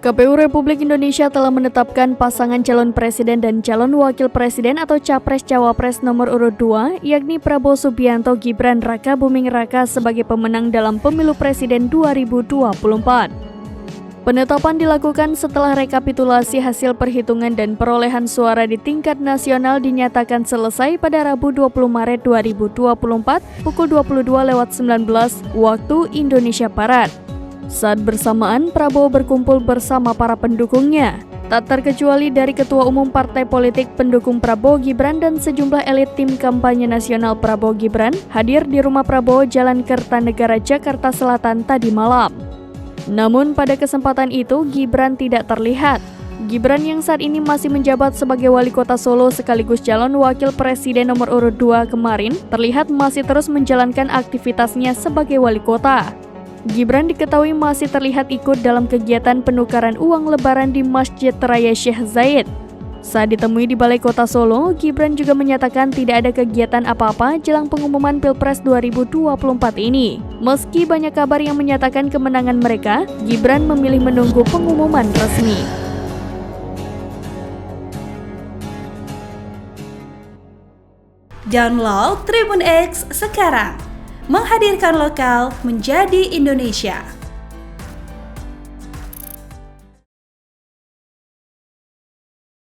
KPU Republik Indonesia telah menetapkan pasangan calon presiden dan calon wakil presiden atau capres-cawapres nomor urut 2, yakni Prabowo Subianto Gibran Raka Buming Raka sebagai pemenang dalam pemilu presiden 2024. Penetapan dilakukan setelah rekapitulasi hasil perhitungan dan perolehan suara di tingkat nasional dinyatakan selesai pada Rabu 20 Maret 2024 pukul 22.19 waktu Indonesia Barat. Saat bersamaan, Prabowo berkumpul bersama para pendukungnya, tak terkecuali dari Ketua Umum Partai Politik pendukung Prabowo Gibran dan sejumlah elit tim kampanye nasional Prabowo Gibran hadir di rumah Prabowo Jalan Kertanegara, Jakarta Selatan tadi malam. Namun pada kesempatan itu, Gibran tidak terlihat. Gibran yang saat ini masih menjabat sebagai wali kota Solo sekaligus calon wakil presiden nomor urut 2 kemarin, terlihat masih terus menjalankan aktivitasnya sebagai wali kota. Gibran diketahui masih terlihat ikut dalam kegiatan penukaran uang lebaran di Masjid Raya Syekh Zayed. Saat ditemui di Balai Kota Solo, Gibran juga menyatakan tidak ada kegiatan apa-apa jelang pengumuman Pilpres 2024 ini. Meski banyak kabar yang menyatakan kemenangan mereka, Gibran memilih menunggu pengumuman resmi. Download Tribun X sekarang, menghadirkan lokal menjadi Indonesia.